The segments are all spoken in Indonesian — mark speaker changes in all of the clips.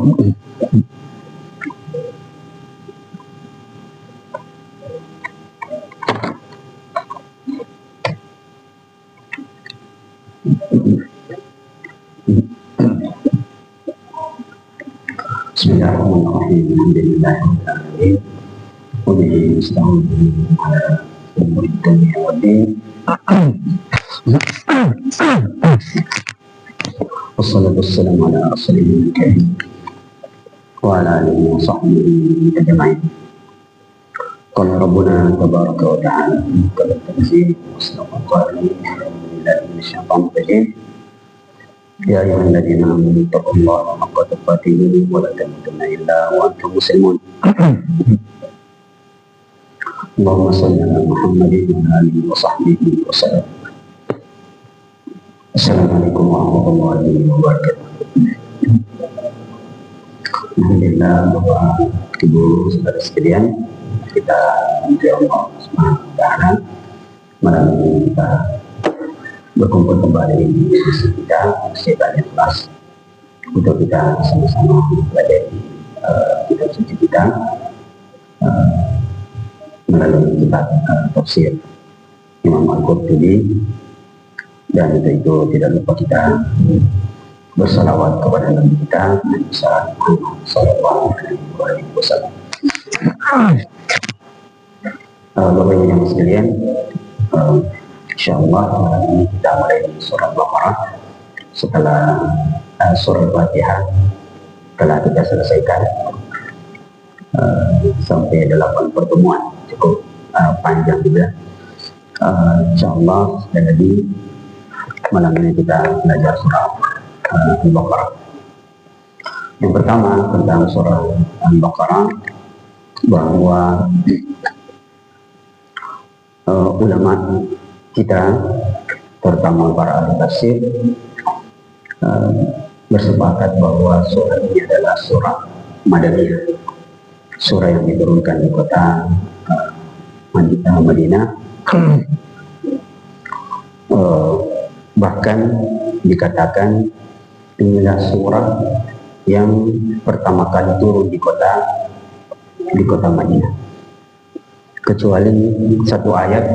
Speaker 1: Bismillahirrahmanirrahim. Alhamdulillahirrahmanirrahim. Wabillahi nasta'in ala umuri dunya waddin. Wassalatu wassalamu ala rasulil karim wa ala alihi wa sahbihi ajma'in. Qala rabbuna tabaraka wa ta'ala qala tanzil wassalatu alhamdulillahi minasyaitonir rajim. Ya ayyuhalladzina amanu taqullaha haqqa tuqatih wa la tamutunna illa wa antum muslimun. Allahumma shalli ala Muhammadin wa ala alihi wa sahbihi wa sallam. Assalamualaikum warahmatullahi wabarakatuh. Alhamdulillah, Bapak Ibu saudara sekalian, kita memuji Allah Subhanahu wa taala malam ini kita berkumpul kembali di sisi kita Masjid Al-Ikhlas untuk kita sama-sama mempelajari kitab suci kita melalui kitab tafsir Imam Al-Qurtubi, dan itu tidak lupa kita bersalawat kepada Nabi kita Nabi sallallahu alaihi wasallam. Bapak Ibu yang sekalian, insyaallah malam ini kita mulai di surah Baqarah setelah surah Fatihah telah kita selesaikan sampai 8 pertemuan, cukup panjang juga. Insyaallah sekali lagi malam ini kita belajar surah Al-Baqarah. Yang pertama tentang surah Al-Baqarah, bahwa ulama kita, terutama para ahli tafsir, bersepakat bahwa surah ini adalah surah Madaniyah, surah yang diturunkan di kota Madinah. Bahkan dikatakan inilah surah yang pertama kali turun di kota Madinah, kecuali satu ayat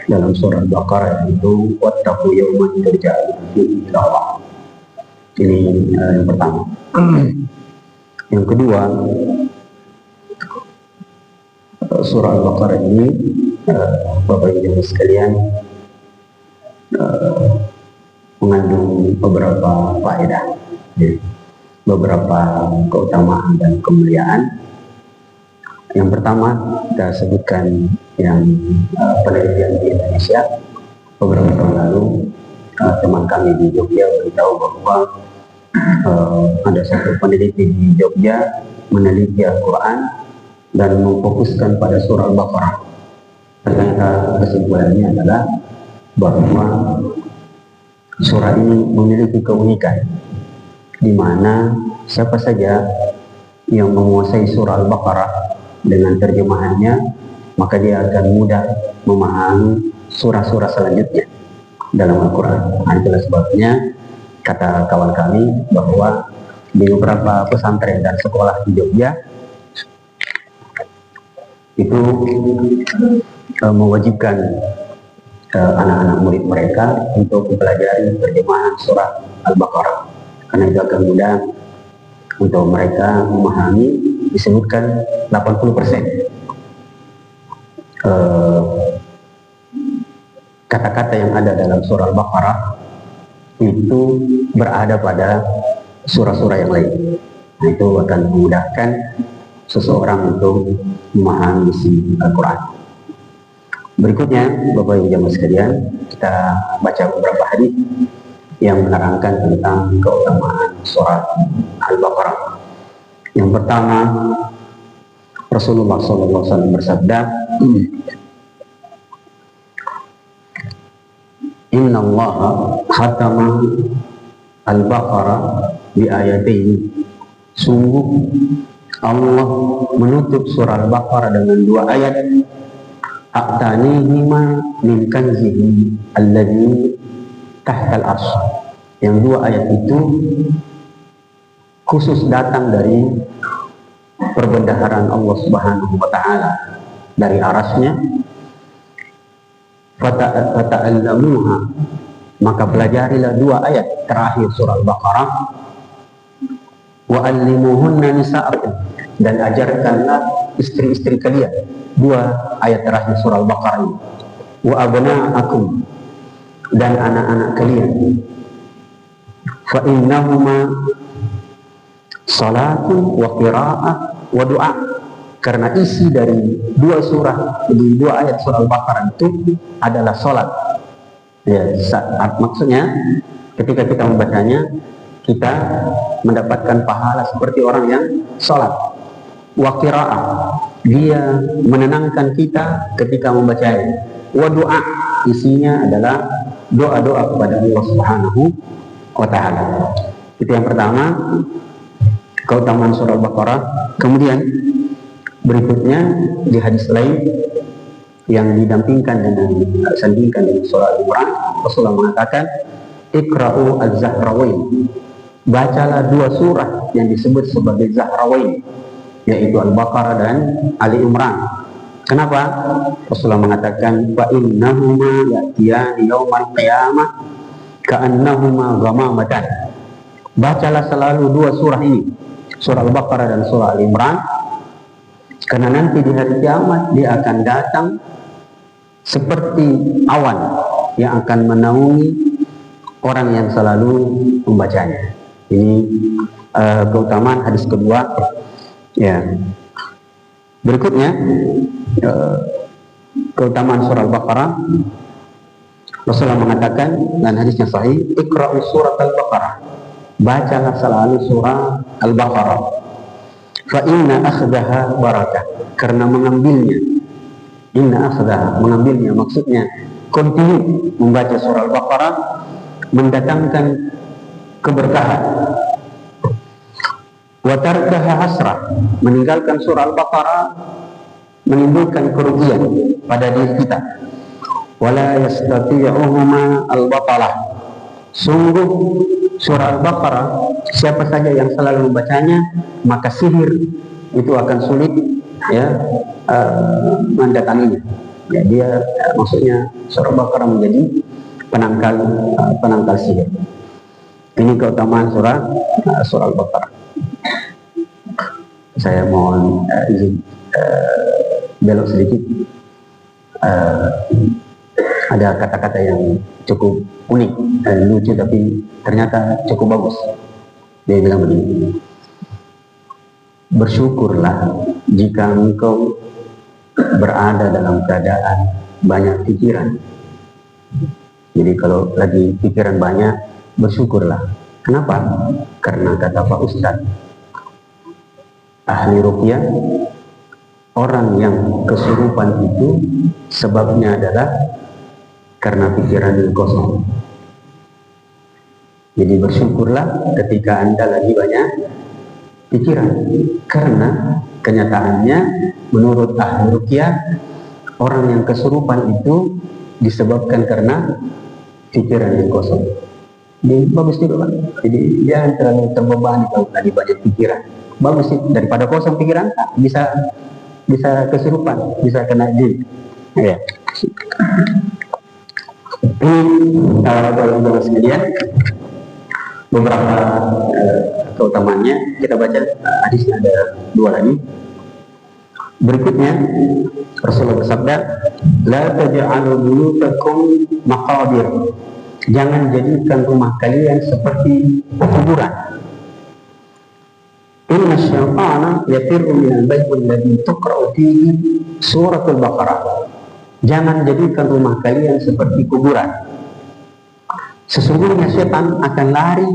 Speaker 1: dalam surah Al-Baqarah, yaitu wattaqu yawman turja'una fihi ila Allah. Ini yang pertama. Yang kedua, surah Al-Baqarah ini, Bapak Ibu sekalian, mengandung beberapa faedah, beberapa keutamaan dan kemuliaan. Yang pertama kita sebutkan yang penelitian di Indonesia beberapa tahun lalu. Teman kami di Jogja beritahu bahwa ada satu peneliti di Jogja meneliti Al-Quran dan memfokuskan pada surah Al-Baqarah. Ternyata kesimpulannya adalah bahwa surah ini memiliki keunikan, di mana siapa saja yang menguasai surah Al-Baqarah dengan terjemahannya, maka dia akan mudah memahami surah-surah selanjutnya dalam Al-Quran. Itulah sebabnya kata kawan kami bahwa di beberapa pesantren dan sekolah di Jogja itu mewajibkan anak-anak murid mereka untuk mempelajari terjemahan surah Al-Baqarah, karena itu akan mudah untuk mereka memahami. Disebutkan 80% kata-kata yang ada dalam surah Al-Baqarah itu berada pada surah-surah yang lain. Nah, itu akan memudahkan seseorang untuk memahami isi Al-Quran. Berikutnya, Bapak Ibu jamaah sekalian, kita baca beberapa hadis yang menerangkan tentang keutamaan surah Al-Baqarah. Yang pertama, Rasulullah SAW bersabda, Inna Allah khatama Al-Baqarah bi ayatain. Sungguh Allah menutup surah Al-Baqarah dengan 2 ayat. A'tanihima min kanzihi alladhi tahtal arsy. Yang 2 ayat itu khusus datang dari perbendaharaan Allah Subhanahu wa taala, dari arasnya. Fata'allamuha, maka pelajarilah 2 ayat terakhir surah Al-Baqarah. Wa allimuhunna nisa'akum, dan ajarkanlah istri-istri kalian 2 ayat terakhir surah Al-Baqarah ini. Wa abna'akum, dan anak-anak kalian. Fa innahuma salatu wa qira'ah wa du'a, karena isi dari 2 surah, di 2 ayat surah Al-Baqarah itu adalah salat. Ya, maksudnya ketika kita membacanya, kita mendapatkan pahala seperti orang yang salat. Wa qira'ah, dia menenangkan kita ketika membacanya. Wa du'a, isinya adalah doa-doa kepada Allah Subhanahu wa taala. Itu yang pertama, keutamaan surah Al-Baqarah. Kemudian berikutnya di hadis lain yang sandingkan dengan surah Al-Imran, Rasulullah mengatakan, Iqra'u az-Zahrawain, bacalah 2 surah yang disebut sebagai Zahrawain, yaitu Al-Baqarah dan Ali Imran. Kenapa? Rasulullah mengatakan, fa innahuma ya'tiyani yaumal qiyamah ka'annahuma ghamamatan. Bacalah selalu 2 surah ini, surah Al-Baqarah dan surah Ali Imran, karena nanti di hari kiamat dia akan datang seperti awan yang akan menaungi orang yang selalu membacanya. Ini keutamaan hadis kedua. Ya. Berikutnya keutamaan surah Al-Baqarah. Rasulullah mengatakan, dan hadisnya sahih, Iqra'u surat Al-Baqarah, bacalah selalu surah Al-Baqarah. Fa inna akhdaha barakah, karena mengambilnya, mengambilnya maksudnya kontinu membaca surah Al-Baqarah mendatangkan keberkahan. Wa tarkaha hasrah, meninggalkan surah Al-Baqarah menimbulkan kerugian pada diri kita. Wala yastati'uhuma al-batalah, sungguh surah Al-Baqarah, siapa saja yang selalu membacanya, maka sihir itu akan sulit mendatanginya. Ya, dia maksudnya surah Al-Baqarah menjadi penangkal sihir. Ini keutamaan surah Al-Baqarah. Saya mohon izin belok sedikit. Ada kata-kata yang cukup unik dan lucu, tapi ternyata cukup bagus. Dia bilang begini, bersyukurlah jika engkau berada dalam keadaan banyak pikiran. Jadi kalau lagi pikiran banyak, bersyukurlah. Kenapa? Karena kata Pak Ustadz, ahli ruqyah, orang yang kesurupan itu sebabnya adalah karena pikiran yang kosong. Jadi bersyukurlah ketika Anda lagi banyak pikiran, karena kenyataannya menurut ahli ruqyah, orang yang kesurupan itu disebabkan karena pikiran yang kosong. Jadi bagus juga, Pak. Jadi jangan terlalu terbebani kalau lagi banyak pikiran. Bagus sih, daripada kosong pikiran, bisa kesurupan, bisa kena jin. Ya. Ini kalau sekalian beberapa keutamaannya. Kita baca hadisnya, ada 2 lagi. Berikutnya Rasulullah bersabda, la taj'alu buyutakum maqabir, jangan jadikan rumah kalian seperti kuburan. Inna syaitana yafirru minal baiti alladhi tuqra'u fihi suratul Baqarah, jangan jadikan rumah kalian seperti kuburan. Sesungguhnya setan akan lari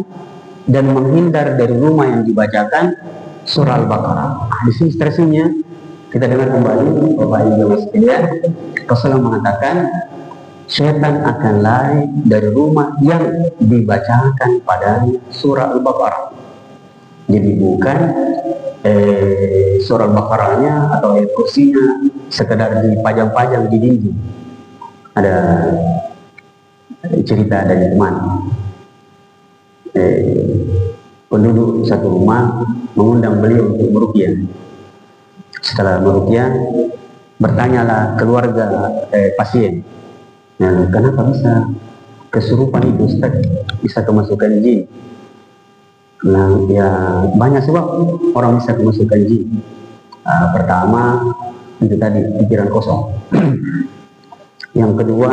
Speaker 1: dan menghindar dari rumah yang dibacakan surah Al-Baqarah. Di sini stresinya kita dengar kembali, Bapak Ibu sekalian. Rasulullah mengatakan setan akan lari dari rumah yang dibacakan padanya surah Al-Baqarah. Jadi bukan surah Al-Baqarahnya atau ayat kursinya sekedar dipajang-pajang di dinding. Ada cerita dari teman, penduduk satu rumah mengundang beliau untuk meruqyah. Setelah meruqyah, bertanyalah keluarga pasien, kenapa bisa kesurupan itu Ustaz, bisa kemasukan jin? Nah, ya banyak sebab orang bisa kemasukan jin. Pertama itu tadi pikiran kosong. Yang kedua,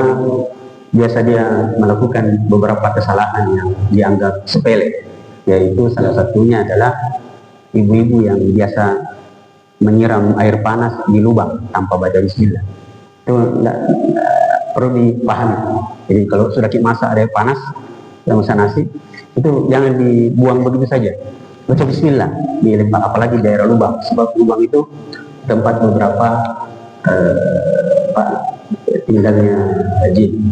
Speaker 1: biasa dia melakukan beberapa kesalahan yang dianggap sepele, yaitu salah satunya adalah ibu-ibu yang biasa menyiram air panas di lubang tanpa baca bismillah. Itu enggak perlu dipahami. Jadi kalau sudah kita masak air panas yang masak nasi, itu jangan dibuang begitu saja. Baca bismillah di lembah, apalagi daerah lubang, sebab lubang itu tempat beberapa tinggalnya jin.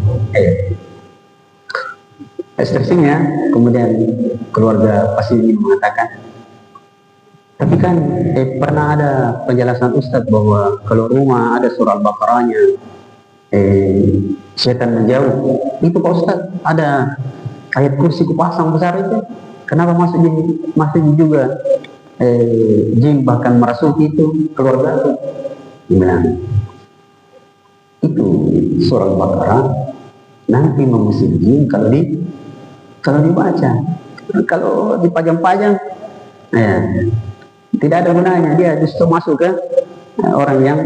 Speaker 1: Ekstrasinya, kemudian keluarga pasien ini mengatakan, tapi kan pernah ada penjelasan Ustadz bahwa kalau rumah ada surah Al-Baqarahnya, setan menjauh. Itu Pak Ustadz, ada ayat kursi kupasang besar itu, kenapa masuk juga jin bahkan merasuki itu keluarga itu? Bilang, itu surah Al-Baqarah nanti mengusir jin kalau dibaca. Kalau dipajang-pajang, tidak ada gunanya, dia justru masuk ke orang yang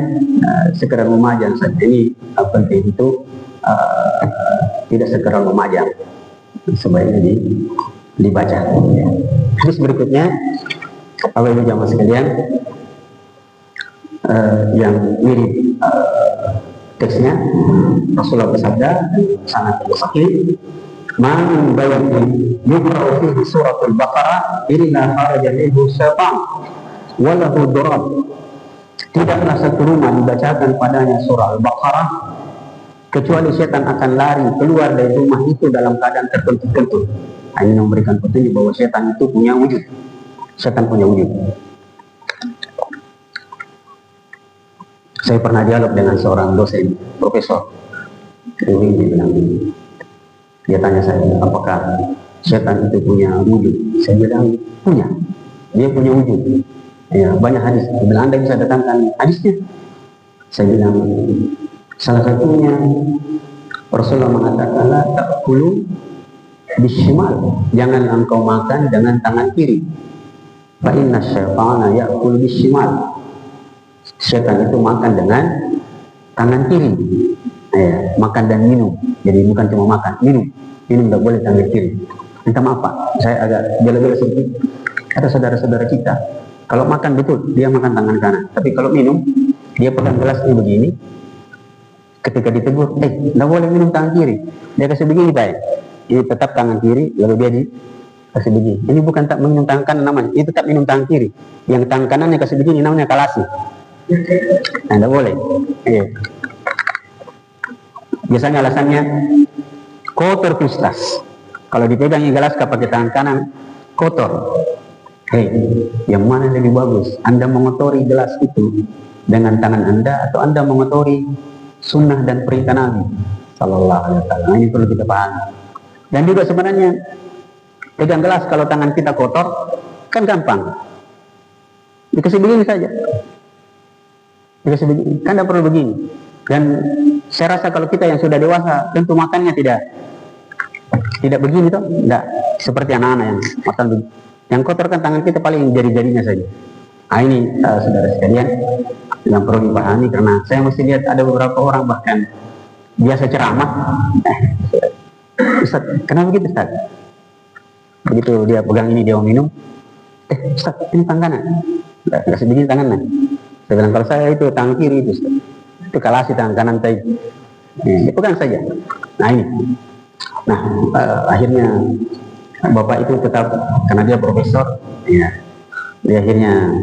Speaker 1: sekedar memajang saja. Ini penting itu tidak sekedar memajang, sebaiknya dibaca. Terus berikutnya, Bapak Ibu jamaah sekalian, yang mirip teksnya, Rasulullah bersabda sangat sahih, "Man bayyin yuqra'u fihi suratul Baqarah illa kharaja minhu syaitan wa lahu durab." Tidaklah satu rumah dibacakan padanya surah Al-Baqarah kecuali setan akan lari keluar dari rumah itu dalam keadaan terkentut-kentut. Ini memberikan petunjuk bahwa setan itu punya wujud. Setan punya wujud. Saya pernah dialog dengan seorang dosen, profesor. Dia bilang, dia tanya saya, apakah setan itu punya wujud? Saya bilang, punya. Dia punya wujud. Ya, banyak hadis. Dia bilang, Anda bisa datangkan hadisnya. Saya bilang, salah satunya Rasulullah mengatakan, la ta'kulu bishimal. Jangan engkau makan dengan tangan kiri. Fa inna syaitana ya'kulu bishimal. Setan itu makan dengan tangan kiri. Makan dan minum. Jadi bukan cuma makan, minum tidak boleh tangan kiri. Minta maaf Pak, saya agak bela-bela sedikit. Ada saudara-saudara kita, kalau makan betul dia makan tangan kanan, tapi kalau minum dia pegang gelas ini begini. Ketika ditegur, tidak boleh minum tangan kiri, dia kasih begini Pak. Ini tetap tangan kiri, lalu dia kasih begini. Ini bukan tak minum tangan kanan namanya, ini tetap minum tangan kiri. Yang tangan kanannya kasih begini namanya kalasi. Nah, tidak boleh. Biasanya alasannya kotor kustas. Kalau dipegangi gelas pakai tangan kanan kotor. Yang mana lebih bagus? Anda mengotori gelas itu dengan tangan Anda atau Anda mengotori sunnah dan perintah Nabi Sallallahu Alaihi Wasallam? Ini perlu kita pahami. Dan juga sebenarnya pegang gelas kalau tangan kita kotor kan gampang. Dikasih begini saja. Dikasih begini, kan tidak perlu begini. Dan saya rasa kalau kita yang sudah dewasa tentu makannya tidak begini toh, tidak seperti anak-anak yang makan begini. Yang kotor kan tangan kita paling jari-jarinya saja. Nah ini saudara sekalian yang perlu dipahami, karena saya mesti lihat ada beberapa orang bahkan biasa ceramah, Ustaz, kenapa gitu Ustaz? Begitu dia pegang ini, dia mau minum, Ustaz, ini tangan kanan, kasih begini tangan kanan. Saya bilang, kalau saya itu tangan kiri itu Ustaz, itu kalasi tangan kanan tadi, dipegang saja. Nah ini, akhirnya bapak itu tetap, karena dia profesor, dia akhirnya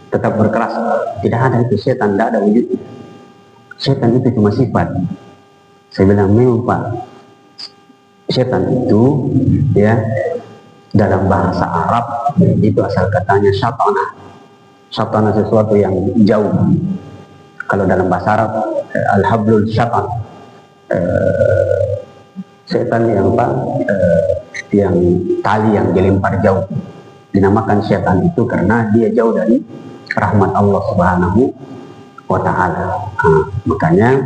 Speaker 1: tetap berkeras, tidak ada itu setan, tidak ada wujud. Setan itu cuma sifat. Saya bilang, memang Pak, setan itu ya dalam bahasa Arab itu asal katanya syatana. Syatana sesuatu yang jauh. Kalau dalam bahasa Arab al-hablul syatan, setan yang yang tali yang dilempar jauh. dinamakan syaitan itu karena dia jauh dari rahmat Allah Subhanahu wa Ta'ala. Makanya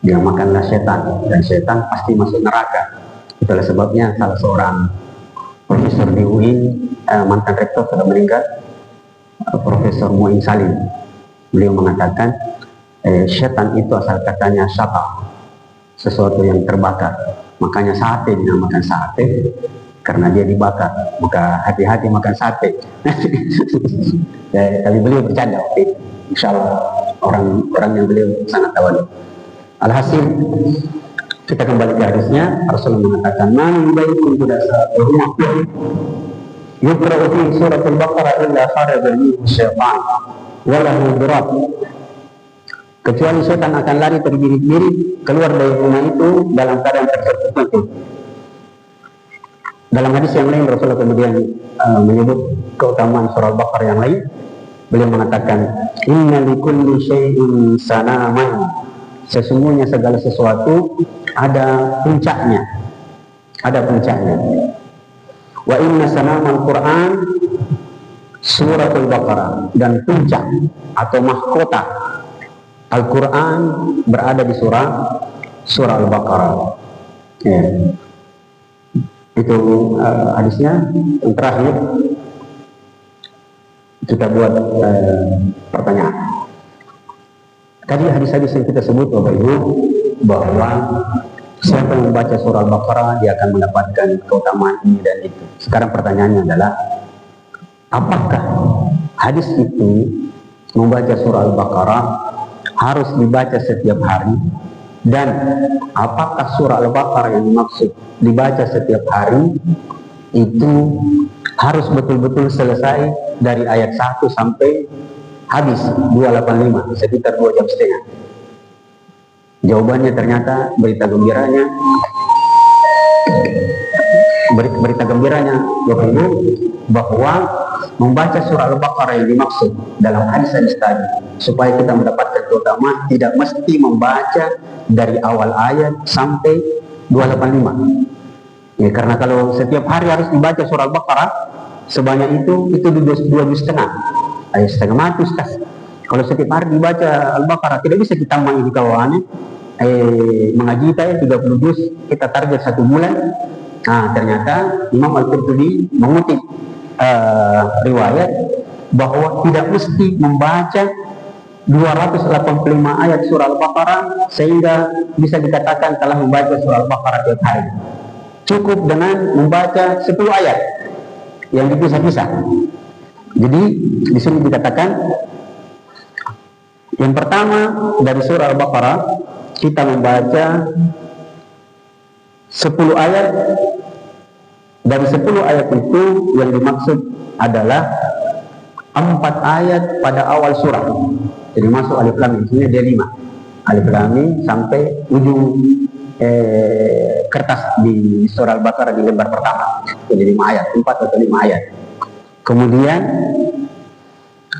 Speaker 1: dinamakanlah syaitan, dan syaitan pasti masuk neraka. Itulah sebabnya salah seorang profesor di UI, mantan rektor sudah meninggal, Profesor Muin Salim, beliau mengatakan syaitan itu asal katanya syata, sesuatu yang terbakar. Makanya sate dinamakan sate karena dia dibakar. Maka hati-hati makan sate. Tapi beliau bercanda. Insya Allah orang yang beliau sangat tawadhu. Alhasil kita kembali ke hadisnya. Rasulullah mengatakan, "Man baikun kudasa yuqra'u fi suratul Baqarah illa kharaja minhu syaitan wa lahu durab." Kecuali setan akan lari terbirit-birit keluar dari rumah itu dalam keadaan tertutup. Dalam hadis yang lain Rasulullah kemudian menyebut keutamaan surah Al-Baqarah yang lain. Beliau mengatakan, "Inna likulli syai'in sanaman." Sesungguhnya segala sesuatu ada puncaknya. Ada puncaknya. Wa inna sanamal Quran suratul Baqarah, dan puncak atau mahkota Al-Quran berada di surah Al-Baqarah. Ya. Itu hadisnya. Yang terakhir kita buat pertanyaan. Tadi hadis-hadis yang kita sebut Bapak Ibu, bahwa siapa yang membaca surah Al-Baqarah dia akan mendapatkan keutamaan ini dan itu. Sekarang pertanyaannya adalah, apakah hadis itu membaca surah Al-Baqarah harus dibaca setiap hari, dan apakah surah Al-Baqarah yang dimaksud dibaca setiap hari itu harus betul-betul selesai dari ayat 1 sampai habis 285, sekitar 2,5 jam? Jawabannya ternyata berita gembiranya Bapak Ibu, bahwa membaca surah Al-Baqarah yang dimaksud dalam hadis-hadis tadi supaya kita mendapatkan keutamaan tidak mesti membaca dari awal ayat sampai 285. Ya, karena kalau setiap hari harus dibaca surah Al-Baqarah sebanyak itu 2,5 jam. Ayat setengah mati Ustaz. Kalau setiap hari dibaca Al-Baqarah tidak bisa kita di kawannya. Mengaji kita 30 juz, kita target 1 bulan. Nah, ternyata Imam Al-Qurtubi mengutip riwayat bahwa tidak mesti membaca 285 ayat surah Al-Baqarah sehingga bisa dikatakan telah membaca surah Al-Baqarah tiap hari. Cukup dengan membaca 10 ayat yang dipisah-pisah. Jadi di sini dikatakan, yang pertama dari surah Al-Baqarah kita membaca 10 ayat. Dari 10 ayat itu yang dimaksud adalah 4 ayat pada awal surah. Jadi masuk alif lam mim, ini dia 5. Alif lam mim sampai ujung kertas di surah Al-Baqarah di lembar pertama. Jadi 5 ayat, 4 atau 5 ayat. Kemudian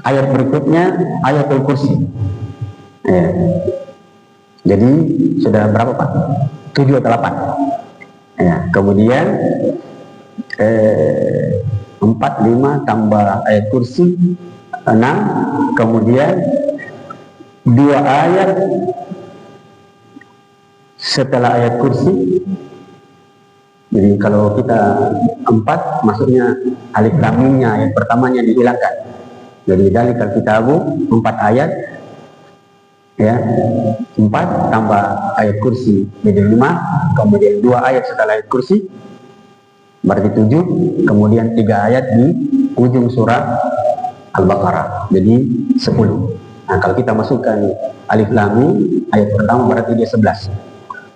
Speaker 1: ayat berikutnya ayatul kursi. Jadi sudah berapa Pak? 7 atau 8. Ya, kemudian 4, 5 tambah ayat kursi 6, kemudian 2 ayat setelah ayat kursi. Jadi kalau kita 4 maksudnya alif lam mimnya ayat pertamanya dihilangkan. Jadi dalikal kitabu 4 ayat, ya, 4 tambah ayat kursi jadi 5, kemudian 2 ayat setelah ayat kursi berarti 7, kemudian 3 ayat di ujung surah Al-Baqarah jadi 10. Nah, kalau kita masukkan alif lam mim ayat pertama berarti dia 11.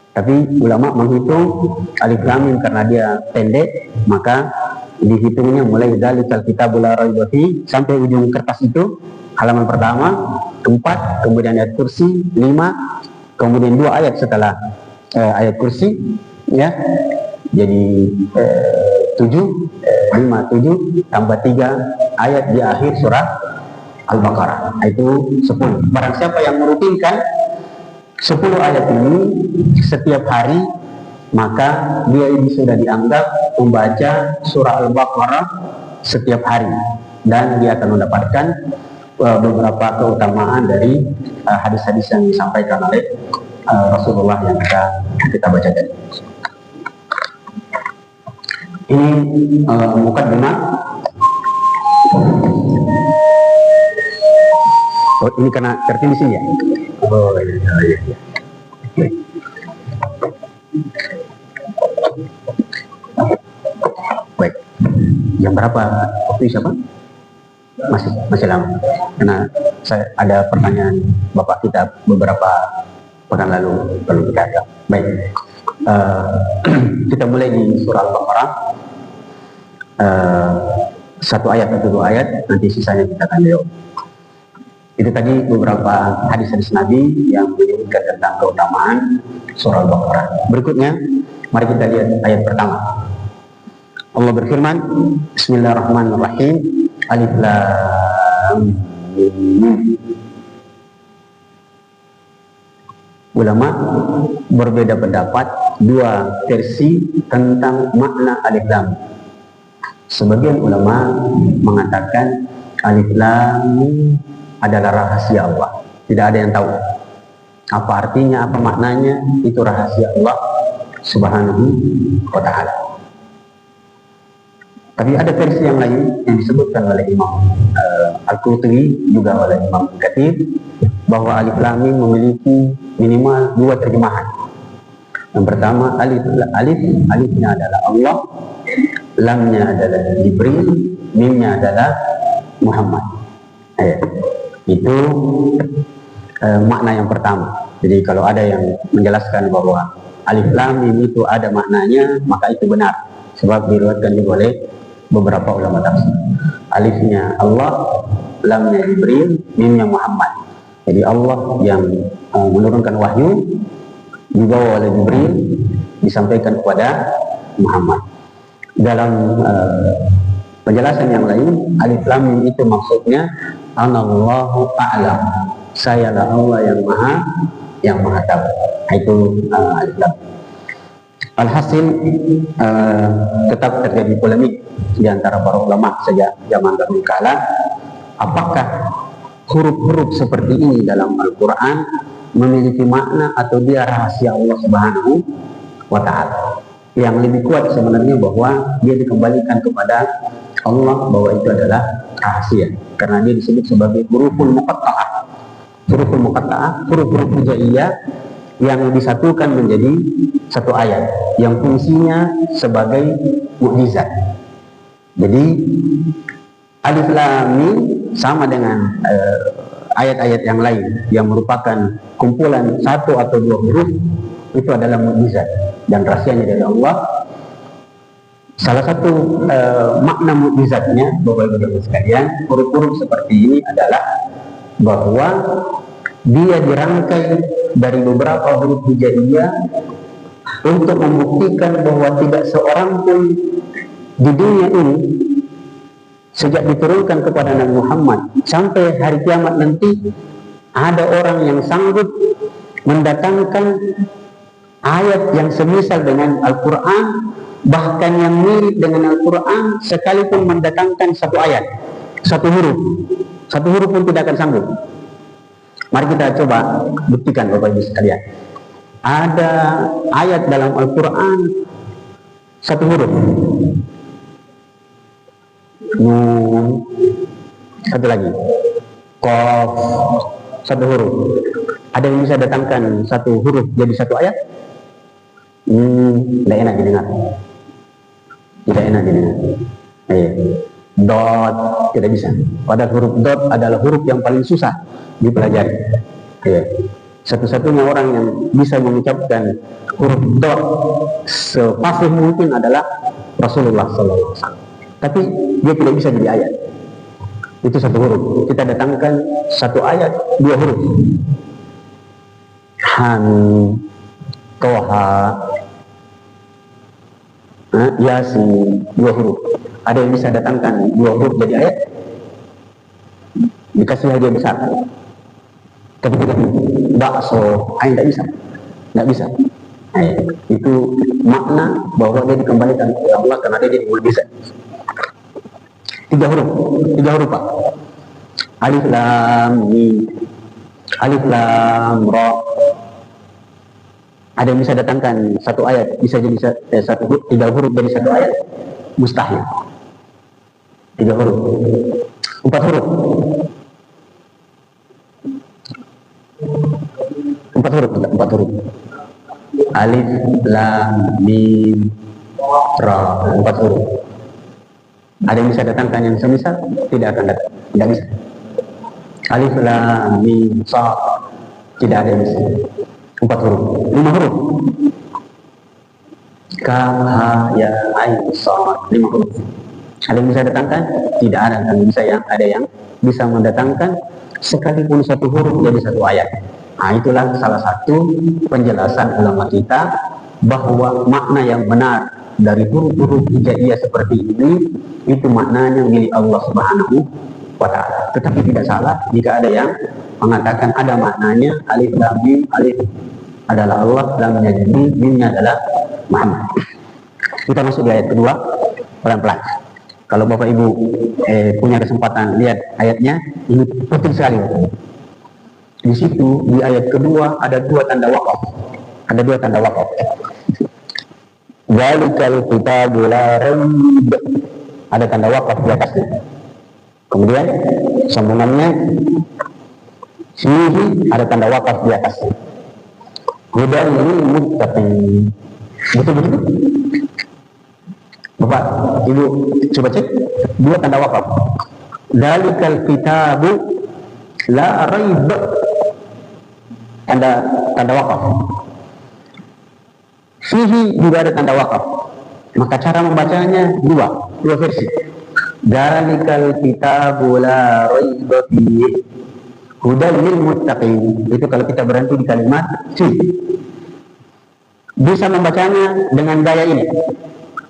Speaker 1: Tapi ulama menghitung alif lam mim karena dia pendek, maka dihitungnya mulai dari kitabul la raiba fi sampai ujung kertas itu halaman pertama 4, kemudian ayat kursi 5, kemudian 2 ayat setelah ayat kursi, ya, jadi 7, 5, 7 tambah 3 ayat di akhir surah Al-Baqarah, itu 10. Barang siapa yang merutinkan 10 ayat ini setiap hari, maka dia ini sudah dianggap membaca surah Al-Baqarah setiap hari, dan dia akan mendapatkan beberapa keutamaan dari hadis-hadis yang disampaikan oleh Rasulullah yang kita baca tadi. Ini mukadimah. Oh, ini karena tertib di sini ya. Oh iya. Baik. Yang berapa waktu siapa? Masih lama. Karena saya ada pertanyaan Bapak kita beberapa pekan lalu perlu kita jawab. Baik. Kita mulai di surah Al-Baqarah. Satu ayat atau dua ayat, nanti sisanya kita akan jawab. Itu tadi beberapa hadis-hadis Nabi yang menyebutkan tentang keutamaan surah Al-Baqarah. Berikutnya, mari kita lihat ayat pertama. Allah berfirman, Bismillahirrahmanirrahim. Alif Lam Mim. Ulama berbeda pendapat, dua versi tentang makna Alif Lam. Sebagian ulama mengatakan Alif Lam Mim adalah rahasia Allah. Tidak ada yang tahu apa artinya, apa maknanya. Itu rahasia Allah Subhanahu wa ta'ala. Tapi ada versi yang lain yang disebutkan oleh Imam Al-Qurtubi, juga oleh Imam Katsir, bahwa Alif Lam Mim memiliki minimal dua terjemahan. Yang pertama, alifnya adalah Allah, lamnya adalah Jibril, mimnya adalah Muhammad. Itu makna yang pertama. Jadi kalau ada yang menjelaskan bahwa Alif Lam Mim itu ada maknanya, maka itu benar, sebab diriwayatkan juga oleh beberapa ulama tafsir. Alifnya Allah, lamnya Jibril, mimnya Muhammad. Jadi Allah yang menurunkan wahyu dibawa oleh Jibril, disampaikan kepada Muhammad. Dalam penjelasan yang lain, Alif Lam Mim itu maksudnya Anallahu a'lam, sayalah Allah yang maha tahu. Itu Alif Lam. Alhasil tetap terjadi polemik di antara para ulama sejak zaman dahulu kala, apakah huruf-huruf seperti ini dalam Al-Quran memiliki makna atau dia rahasia Allah Subhanahu wa ta'ala. Yang lebih kuat sebenarnya bahwa dia dikembalikan kepada Allah, bahwa itu adalah rahasia, karena dia disebut sebagai huruful muqatta'ah. Huruful muqatta'ah, huruf-huruf hijaiyah yang disatukan menjadi satu ayat yang fungsinya sebagai mukjizat. Jadi Alif Lam Mim sama dengan ayat-ayat yang lain yang merupakan kumpulan satu atau dua huruf, itu adalah mukjizat dan rahasianya dari Allah. Salah satu makna mukjizatnya, Bapak Ibu sekalian, huruf-huruf seperti ini adalah bahwa dia dirangkai dari beberapa huruf hijaiyah untuk membuktikan bahwa tidak seorang pun di dunia ini sejak diturunkan kepada Nabi Muhammad sampai hari kiamat nanti ada orang yang sanggup mendatangkan ayat yang semisal dengan Al-Quran, bahkan yang mirip dengan Al-Quran, sekalipun mendatangkan satu ayat, satu huruf pun tidak akan sanggup. Mari kita coba buktikan Bapak Ibu sekalian. Ada ayat dalam Al-Quran satu huruf, Nun, satu lagi, Qaf, satu huruf. Ada yang bisa datangkan satu huruf jadi satu ayat? Tidak enak didengar. Tidak enak didengar. Dot tidak bisa. Padahal huruf dot adalah huruf yang paling susah dipelajari. Satu-satunya orang yang bisa mengucapkan huruf dot sefasih mungkin adalah Rasulullah SAW. Tapi dia tidak bisa jadi ayat. Itu satu huruf. Kita datangkan satu ayat dua huruf. Hamim, Toha, Yasin, dua huruf. Ada yang bisa datangkan dua huruf jadi ayat? Dikasih hadiah besar. Tapi bakso, tidak bisa. Tidak bisa. Itu makna bahwa dia dikembalikan oleh Allah karena dia jadi mukjizat. Tiga huruf Pak. Alif lam mim, alif lam ra. Ada yang bisa datangkan satu ayat bisa jadi tiga huruf dari satu ayat? Mustahil. Tiga huruf. Empat huruf. Empat huruf. Alif lam mim ra. Empat huruf. Ada yang bisa datangkan yang semisal? Tidak akan datang. Tidak bisa. Alif lam mim sa. Tidak ada yang bisa. Empat huruf. Lima huruf. Kaf ha ya ain sa. Lima huruf. Ada yang bisa datangkan? Tidak ada. Ada yang bisa mendatangkan sekalipun satu huruf jadi satu ayat. Nah, itulah salah satu penjelasan ulama kita bahwa makna yang benar dari huruf-huruf hijaiyah seperti ini itu maknanya milik Allah Subhanahu wa ta'ala. Tetapi tidak salah jika ada yang mengatakan ada maknanya alif lam mim, alif adalah Allah, lamnya Jibril, mimnya adalah Muhammad. Kita masuk di ayat kedua pelan-pelan. Kalau Bapak Ibu punya kesempatan lihat ayatnya, ini penting sekali. Di situ di ayat kedua ada dua tanda wakaf. Zalikal kitabu la raib. Ada tanda wakaf di atasnya. Kemudian sambungannya fihi ada tanda wakaf di atasnya. Hudan lil muttaqin. Betul-betul. Bapak, Ibu coba cek dua tanda wakaf. Zalikal kitabu la raib. Tanda wakaf. Fihi juga ada tanda wakaf. Maka cara membacanya dua versi. Zalikal kitabu la raib fihi hudan lil muttaqin. Itu kalau kita berhenti di kalimat fi. Bisa membacanya dengan gaya ini.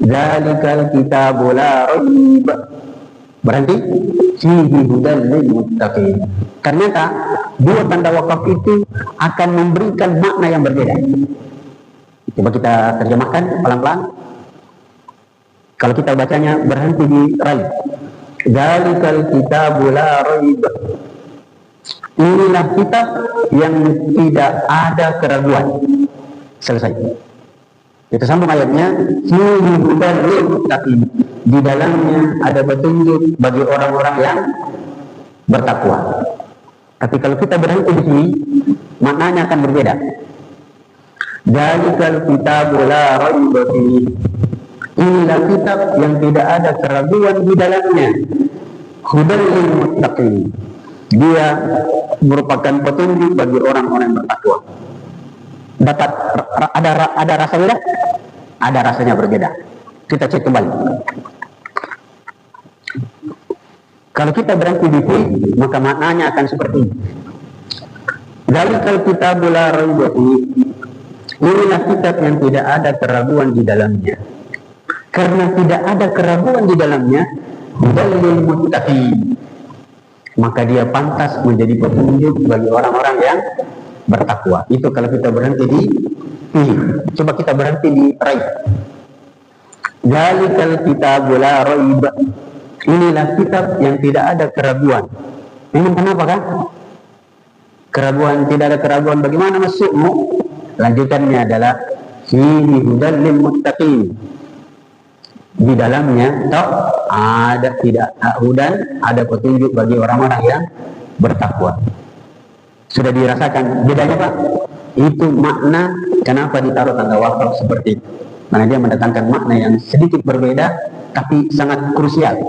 Speaker 1: Zalikal kitabu la raib. Berhenti fihi hudan lil muttaqin. Ternyata dua tanda wakaf itu akan memberikan makna yang berbeda. Coba kita terjemahkan pelan-pelan. Kalau kita bacanya berhenti di raib. Zalikal kitabu la raib. Inilah kitab yang tidak ada keraguan. Selesai. Kita sambung ayatnya. Fihi hudan lil muttaqin. Di dalamnya ada petunjuk bagi orang-orang yang bertakwa. Tapi kalau kita berhenti di sini, maknanya akan berbeda. Zalikal kitabu la raib fihi. Inilah kitab yang tidak ada keraguan di dalamnya. Hudan lil muttaqin. Dia merupakan petunjuk bagi orang-orang yang bertakwa. Dapat ada rasa beda? Ada rasanya berbeda. Kita cek kembali. Kalau kita berhenti di sini, maka maknanya akan seperti ini. Zalikal kitabu la raib fihi. Inilah kitab yang tidak ada keraguan di dalamnya. Karena tidak ada keraguan di dalamnya, hudan lil muttaqin. Maka dia pantas menjadi petunjuk bagi orang-orang yang bertakwa. Itu kalau kita berhenti di fihi. Coba kita berhenti di raib. Zalikal kitabu la raib. Inilah kitab yang tidak ada keraguan. Memang kenapa kan? Keraguan, tidak ada keraguan. Bagaimana maksudmu? Lanjutannya adalah fihi hudan lil muttaqin. Di dalamnya tidak hudan, ada petunjuk bagi orang-orang yang bertakwa. Sudah dirasakan bedanya Pak? Itu makna kenapa ditaruh tanda wakaf seperti itu. Karena dia mendatangkan makna yang sedikit berbeda tapi sangat krusial.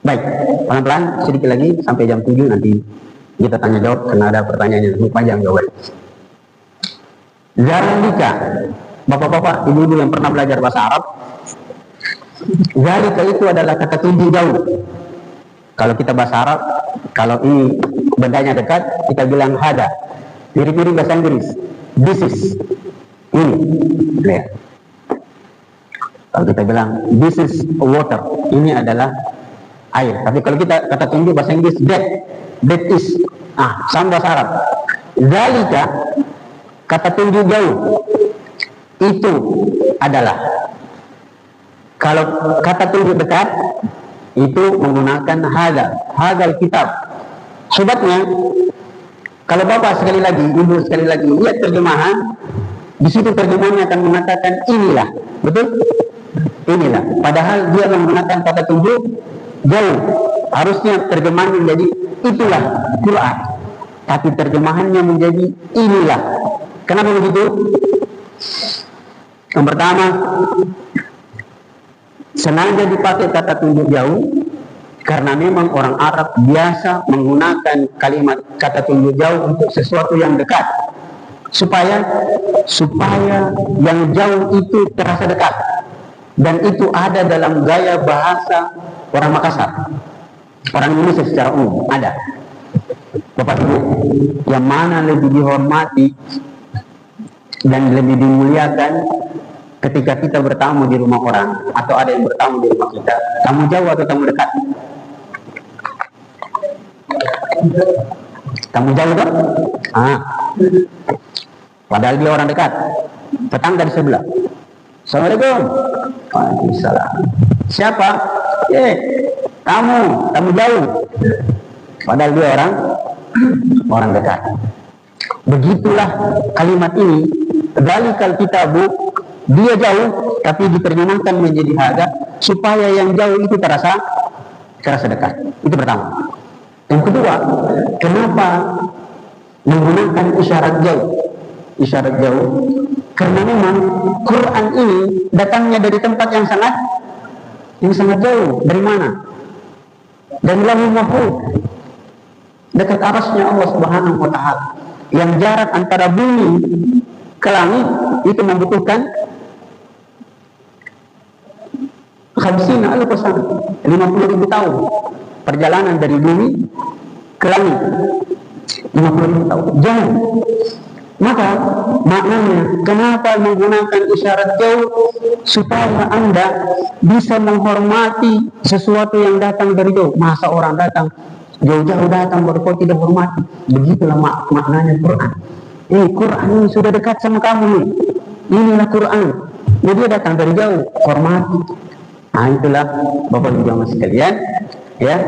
Speaker 1: Baik, pelan-pelan sedikit lagi sampai jam 7 nanti kita tanya jawab karena ada pertanyaan yang cukup panjang jawaban. Zalika, bapak-bapak, ibu-ibu yang pernah belajar bahasa Arab, zalika itu adalah kata tunjuk jauh. Kalau kita bahasa Arab, kalau ini bendanya dekat, kita bilang hada. Mirip-mirip bahasa Inggris. This is. Ini. Lihat. Kalau kita bilang this is water, ini adalah air. Tapi kalau kita kata tunjuk bahasa Inggris, that is. Sama bahasa Arab. Zalika, kata tunjuk jauh, itu adalah. Kalau kata tunjuk dekat, itu menggunakan hadal kitab. Hebatnya, kalau Bapak sekali lagi, Ibu sekali lagi lihat terjemahan, di situ terjemahannya akan mengatakan inilah, betul? Inilah. Padahal dia menggunakan kata tunjuk jauh. Harusnya terjemahan menjadi itulah Quran, tapi terjemahannya menjadi inilah. Kenapa begitu? Yang pertama, sengaja dipakai kata tunjuk jauh karena memang orang Arab biasa menggunakan kalimat kata tunjuk jauh untuk sesuatu yang dekat, supaya yang jauh itu terasa dekat, dan itu ada dalam gaya bahasa orang Makassar, orang Indonesia secara umum ada. Bapak Ibu, yang mana lebih dihormati dan lebih dimuliakan ketika kita bertamu di rumah orang atau ada yang bertamu di rumah kita, tamu jauh atau tamu dekat? Tamu jauh kan? Padahal dia orang dekat, tetangga di sebelah. Assalamualaikum. Waalaikumsalam. Siapa? Tamu jauh. Padahal dia orang dekat. Begitulah kalimat ini. Dzalikal kitabu, dia jauh tapi diterjemahkan menjadi hada supaya yang jauh itu terasa dekat. Itu pertama. Yang kedua, kenapa menggunakan isyarat jauh? Isyarat jauh karena memang Quran ini datangnya dari tempat yang sangat jauh. Dari mana? Dari Lauhul Mahfuz, dekat arasnya Allah Subhanahu wa Ta'ala, yang jarak antara bumi ke langit itu membutuhkan 50.000 sana, 50.000 tahun perjalanan dari bumi ke langit, 50.000 tahun jauh. Maka maknanya kenapa menggunakan isyarat jauh? Supaya Anda bisa menghormati sesuatu yang datang dari jauh. Masa orang datang jauh-jauh datang baru kau tidak hormati? Begitulah maknanya Quran. Quran ini sudah dekat sama kamu nih. Inilah Quran. Dia datang dari jauh, hormati. Itulah Bapak Ibu jamaah sekalian, ya,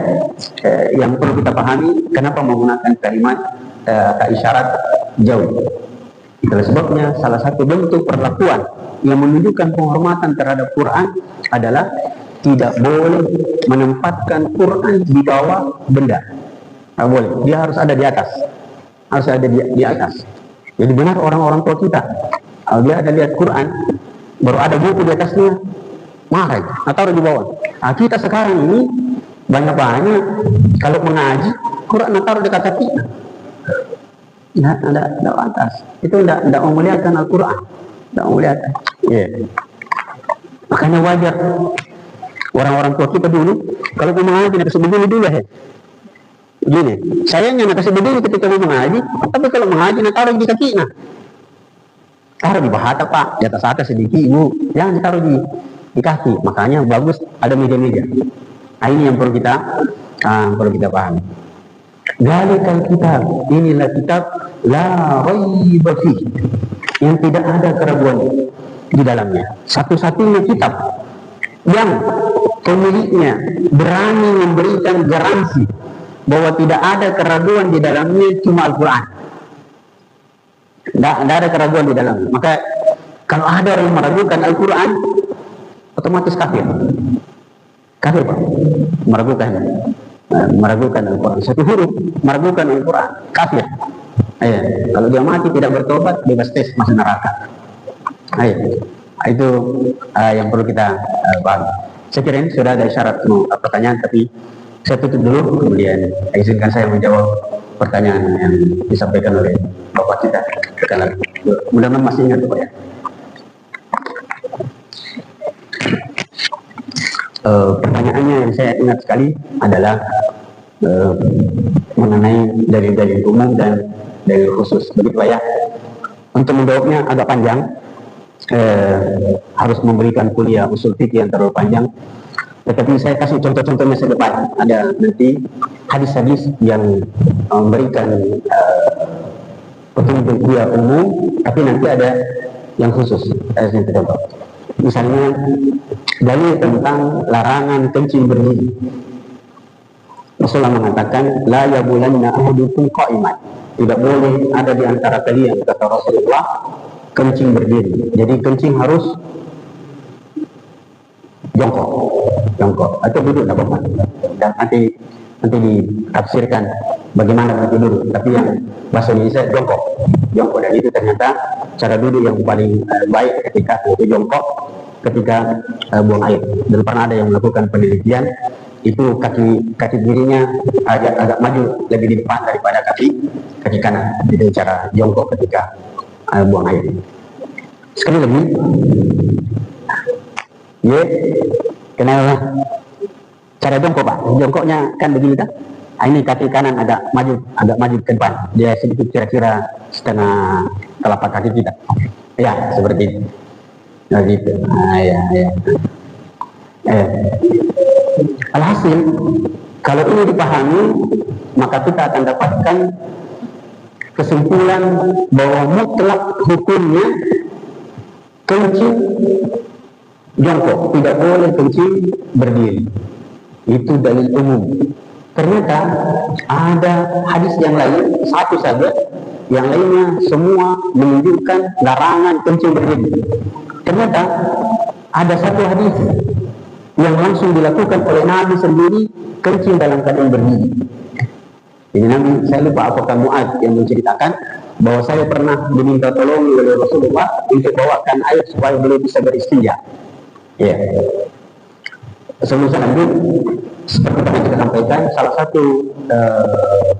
Speaker 1: yang perlu kita pahami kenapa menggunakan kalimat isyarat jauh. Itulah sebabnya salah satu bentuk perlakuan yang menunjukkan penghormatan terhadap Quran adalah tidak boleh menempatkan Quran di bawah benda. Tidak boleh. Dia harus ada di atas. Harus ada di atas. Jadi benar orang-orang tua kita, kalau dia ada lihat Quran, baru ada buku di atasnya, marah atau di bawah. Kita sekarang ini banyak-banyak kalau mengaji Quran taruh dekat kaki. Ada atas. Itu tidak memuliakan Al-Quran. Tidak memuliakan. Makanya wajar orang-orang tua kita dulu kalau mau mengaji nak kasih begini dulu Gini, sayangnya nak kasih begini ketika mau mengaji, tapi kalau mengaji nak taruh di kaki taruh di bahata Pak, di atas sedikit Ibu, jangan ditaruh di kaki. Makanya bagus ada meja-meja. Ini yang perlu kita pahami. Dzalikal kitab, inilah kitab la raiba fihi, yang tidak ada keraguan di dalamnya. Satu-satunya kitab yang pemiliknya berani memberikan garansi bahwa tidak ada keraguan di dalamnya cuma Al-Quran. Tidak ada keraguan di dalamnya. Maka kalau ada orang meragukan Al-Quran, otomatis kafir. Kafir Pak, meragukan Al-Quran. Satu huruf meragukan Al-Quran, kafir. Kalau dia mati tidak bertobat, bebas tes masuk neraka. Itu yang perlu kita pahami. Saya kira ini sudah ada syarat pertanyaan, tapi saya tutup dulu, kemudian izinkan saya menjawab pertanyaan yang disampaikan oleh Bapak kita. Mudah-mudahan masih ingat Pak ya. Pertanyaannya yang saya ingat sekali adalah mengenai dalil-dalil umum dan dalil khusus. Begitu Pak ya. Untuk menjawabnya agak panjang, harus memberikan kuliah usul fikih yang terlalu panjang. Tetapi saya kasih contoh-contohnya sedepan. Ada nanti hadis-hadis yang memberikan petunjuk kuliah umum, tapi nanti ada yang khusus. Contoh. Misalnya dalil tentang larangan kencing berdiri. Rasulullah mengatakan, la yabulanna ahadukum qa'iman. Tidak boleh ada di antara kalian, kata Rasulullah, kencing berdiri. Jadi kencing harus jongkok atau duduk, tidak apa-apa. Dan nanti ditafsirkan bagaimana nanti duduk. Tapi yang bahasa Indonesia jongkok, dan itu ternyata cara duduk yang paling baik ketika itu jongkok ketika buang air. Dan pernah ada yang melakukan penelitian, itu kaki kirinya agak maju lebih di depan daripada kaki kanan. Itu cara jongkok ketika buang air. Sekali lagi, kenapa cara jongkok, Pak? Jongkoknya kan begini kan? Ini kaki kanan agak maju ke depan. Dia sedikit kira-kira setengah telapak kaki kita. Ya, seperti itu. Nah, gitu. Alhasil, kalau ini dipahami, maka kita akan dapatkan kesimpulan bahwa mutlak hukumnya kencing jongkok, tidak boleh kencing berdiri. Itu dalil umum. Ternyata ada hadis yang lain, satu saja, yang lainnya semua menunjukkan larangan kencing berdiri. Ternyata ada satu hadis yang langsung dilakukan oleh Nabi sendiri, kencing dalam keadaan berdiri. Ini Nabi, saya lupa apakah Mu'adz yang menceritakan bahwa saya pernah diminta tolong oleh Rasulullah untuk bawakan air supaya beliau bisa beristinja. Ya. Sebelum saya lanjut, seperti yang kita sampaikan, salah satu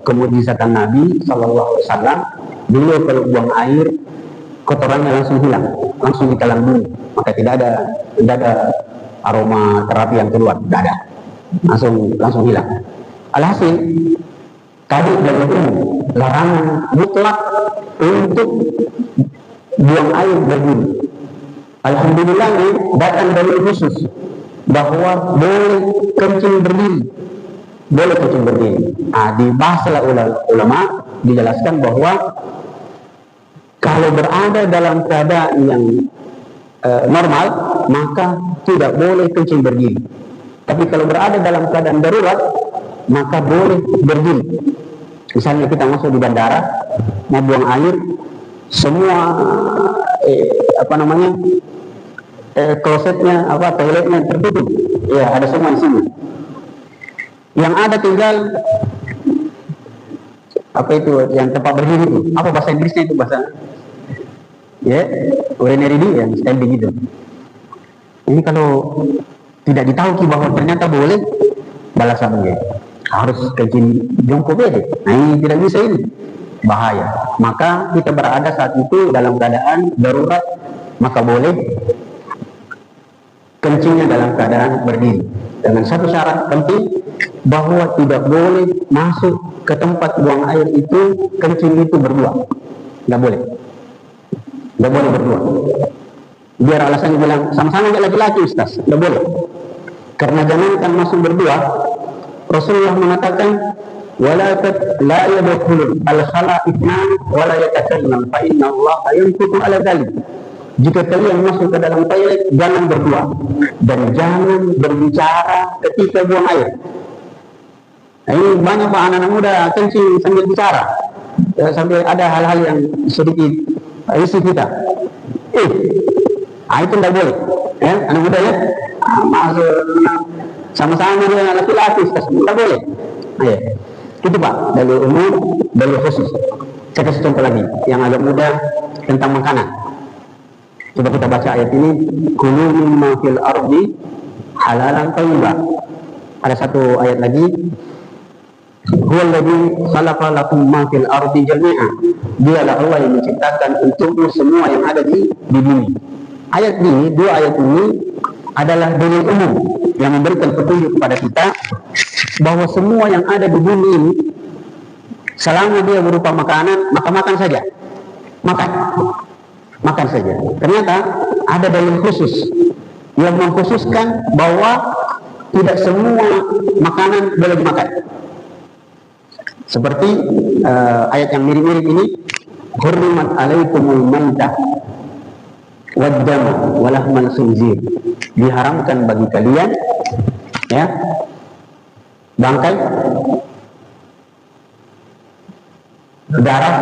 Speaker 1: kemujizatan Nabi SAW, beliau kalau buang air, kotorannya langsung hilang, langsung ditelan dulu, maka tidak ada aroma terapi yang keluar, tidak ada, langsung hilang. Alhasil, tadi dari umum larangan mutlak untuk buang air berdiri. Alhamdulillah ini datang dari khusus bahwa boleh kencing berdiri, di bahasa ulama dijelaskan bahwa kalau berada dalam keadaan yang normal, maka tidak boleh kencing berdiri. Tapi kalau berada dalam keadaan darurat, maka boleh berdiri. Misalnya kita masuk di bandara, mau buang air, semua klosetnya, toiletnya tertutup. Ya, ada semua di sini. Yang ada tinggal yang tempat berdiri itu. Apa bahasa Inggrisnya itu bahasa? Ya, urinary yang standing itu. Ini kalau tidak ditahu bahwa ternyata boleh, balasannya harus kencing jongkok beda. Nah, ini tidak bisa, ini bahaya. Maka kita berada saat itu dalam keadaan darurat, maka boleh kencingnya dalam keadaan berdiri. Dengan satu syarat penting, bahwa tidak boleh masuk ke tempat buang air itu kencing itu berdua. Tidak boleh berdua. Biar alasannya bilang sama-sama laki-laki, Ustaz, tidak boleh. Karena jangankan masuk berdua, Rasulullah mengatakan la yadkhulul al-khala ithnan wa la yatakallam fa inna Allah yanfutu ala dzalik. Jika kalian masuk ke dalam toilet, jangan berdua dan jangan berbicara ketika buang air. Nah, ini banyak Pak anak-anak muda kencing sambil bicara, sambil ada hal-hal yang sedikit isi kita. Itu tidak boleh. Anak muda ya, sama-sama dengan laki-laki, tidak boleh. Itu Pak, dalil umum, dalil khusus. Saya kasih contoh lagi yang agak mudah tentang makanan. Coba kita baca ayat ini, kulu mimma fil ardi halalan thayyiban. Ada satu ayat lagi, huwallazi khalaqa lakum ma fil ardi jami'an. Dialah Allah yang menciptakan untukmu semua yang ada di bumi. Ayat ini, dua ayat ini adalah dalil umum yang memberikan petunjuk kepada kita bahwa semua yang ada di bumi ini, selama dia berupa makanan, maka makan saja. Makan saja. Ternyata ada dalil khusus yang mengkhususkan bahwa tidak semua makanan boleh dimakan. Seperti ayat yang mirip-mirip ini, hurrimat alaikumul maitah wad-dam wa lahmal khinzir. diharamkan bagi kalian ya bangkai, darah